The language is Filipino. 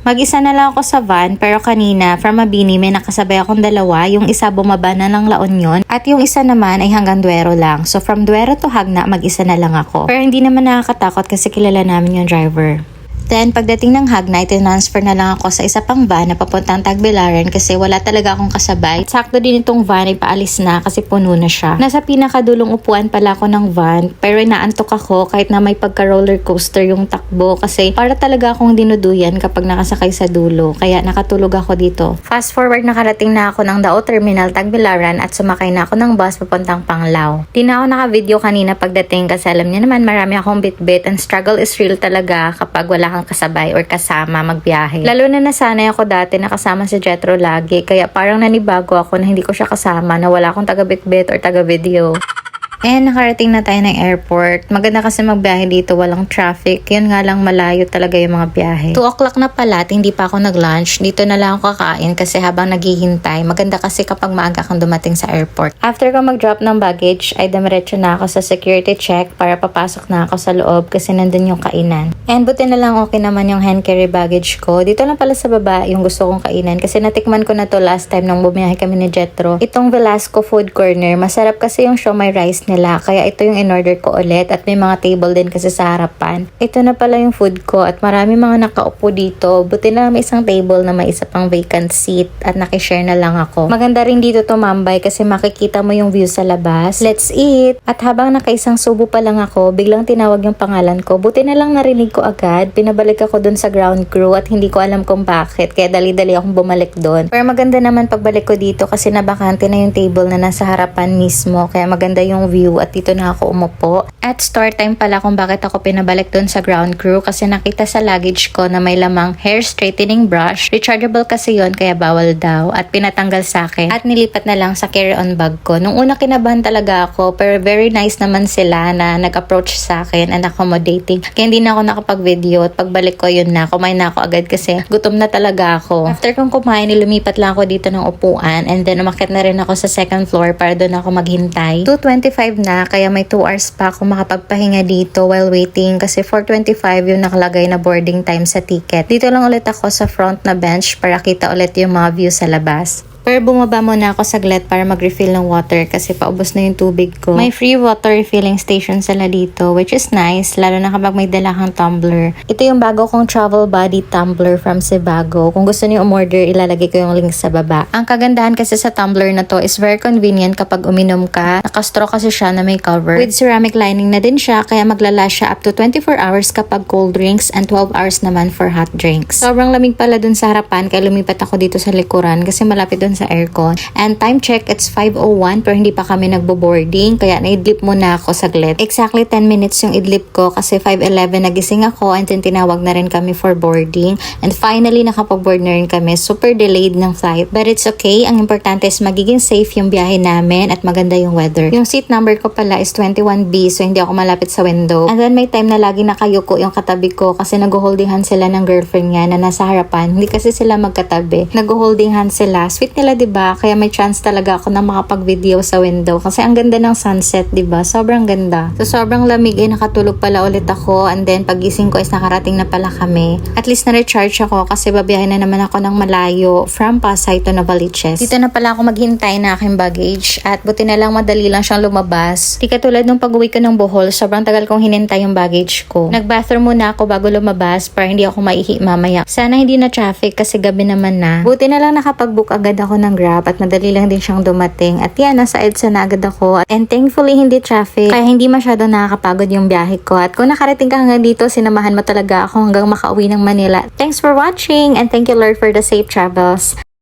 Mag-isa na lang ako sa van, pero kanina from Mabini may nakasabay akong dalawa, yung isa bumaba na ng La Union at yung isa naman ay hanggang Duero lang. So from Duero to Hagna, mag-isa na lang ako. Pero hindi naman nakakatakot kasi kilala namin yung driver. Then, pagdating ng Hagna, transfer na lang ako sa isa pang van na papuntang Tagbilaran kasi wala talaga akong kasabay. Sakto din itong van ay paalis na kasi puno na siya. Nasa pinakadulong upuan pala ako ng van, pero inaantok ako kahit na may pagka-roller coaster yung takbo kasi para talaga akong dinuduyan kapag nakasakay sa dulo. Kaya nakatulog ako dito. Fast forward, nakarating na ako ng Dao Terminal, Tagbilaran at sumakay na ako ng bus papuntang Panglao. Di na ako naka-video kanina pagdating kasi alam niya naman marami akong bit-bit and struggle is real talaga kapag wala kang kasabay or kasama magbiyahe. Lalo na nasanay ako dati nakasama si Jetro lagi, kaya parang nanibago ako na hindi ko siya kasama, na wala akong taga-bit-bit or taga-video. And nakarating na tayo ng airport. Maganda kasi magbiyahe dito, walang traffic. Yun nga lang, malayo talaga yung mga biyahe. 2 o'clock na pala at hindi pa ako nag-lunch. Dito na lang ako kakain kasi habang naghihintay. Maganda kasi kapag maaga kang dumating sa airport. After ko mag-drop ng baggage, ay damiretso na ako sa security check para papasok na ako sa loob kasi nandun yung kainan. And buti na lang okay naman yung hand carry baggage ko. Dito lang pala sa baba yung gusto kong kainan kasi natikman ko na to last time nung bumiyahe kami ni Jetro. Itong Velasco Food Corner. Masarap kasi yung siomai rice nila, kaya ito yung in-order ko ulit at may mga table din kasi sa harapan. Ito na pala yung food ko at marami mga nakaupo dito. Buti na may isang table na may isa pang vacant seat at nakishare na lang ako. Maganda rin dito tumambay kasi makikita mo yung view sa labas. Let's eat! At habang nakaisang subo pa lang ako, biglang tinawag yung pangalan ko. Buti na lang narinig ko agad. Pinabalik ako dun sa ground crew at hindi ko alam kung bakit, kaya dali-dali akong bumalik dun. Pero maganda naman pagbalik ko dito kasi nabakante na yung table na nasa harapan mismo, kaya maganda yung view at dito na ako umupo. At store time pala kung bakit ako pinabalik dun sa ground crew kasi nakita sa luggage ko na may lamang hair straightening brush. Rechargeable kasi yon kaya bawal daw at pinatanggal sa akin at nilipat na lang sa carry-on bag ko. Nung una kinabahan talaga ako pero very nice naman sila na nag-approach sa akin and accommodating. Kaya hindi na ako nakapag-video at pagbalik ko yun na, kumain na ako agad kasi gutom na talaga ako. After kong kumain, lumipat lang ako dito ng upuan and then umakyat na rin ako sa second floor para doon ako maghintay. 2:25 na kaya may 2 hours pa ako makapagpahinga dito while waiting kasi 4:25 yung nakalagay na boarding time sa ticket. Dito lang ulit ako sa front na bench para kita ulit yung mga view sa labas. Pero bumaba muna ako saglit para mag-refill ng water kasi paubos na yung tubig ko. May free water refilling station sila dito which is nice lalo na kapag may dala kang tumbler. Ito yung bago kong travel body tumbler from Sebago. Kung gusto niyo umorder, ilalagay ko yung link sa baba. Ang kagandahan kasi sa tumbler na to is very convenient kapag uminom ka. Nakastraw kasi siya na may cover. With ceramic lining na din siya kaya maglalast siya up to 24 hours kapag cold drinks and 12 hours naman for hot drinks. Sobrang lamig pala dun sa harapan kaya lumipat ako dito sa likuran kasi malapit dun sa aircon. And time check, it's 5:01 pero hindi pa kami nagbo-boarding kaya na-idlip muna ako saglit. Exactly 10 minutes yung idlip ko kasi 5:11 nagising ako and then tinawag na rin kami for boarding and finally nakapag-board na rin kami. Super delayed ng flight but it's okay. Ang importante is magiging safe yung biyahe namin at maganda yung weather. Yung seat number ko pala is 21B so hindi ako malapit sa window. And then may time na lagi nakayuko yung katabi ko kasi nag-holding hand sila ng girlfriend niya na nasa harapan. Hindi kasi sila magkatabi. Nag-holding hand sila. Sweet nila, diba? Kaya may chance talaga ako na makapag-video sa window kasi ang ganda ng sunset, diba? Sobrang ganda. So sobrang lamig nakatulog pala ulit ako and then pagising ko is nakarating na pala kami. At least na-recharge ako kasi babiyahin na naman ako ng malayo from Pasay to Novaliches. Dito na pala ako maghintay na aking baggage at buti na lang madali lang siyang lumabas. Di katulad nung pag-uwi ko ng Bohol, sobrang tagal kong hinintay yung baggage ko. Nag-bathroom muna ako bago lumabas para hindi ako maihi mamaya. Sana hindi na traffic kasi gabi naman na. Buti na lang nakapag-book agad ako ng Grab at madali lang din siyang dumating. At yan, nasa EDSA na agad ako. And thankfully, hindi traffic. Kaya hindi masyado nakakapagod yung biyahe ko. At kung nakarating ka hanggang dito, sinamahan mo talaga ako hanggang makauwi ng Manila. Thanks for watching and thank you Lord for the safe travels.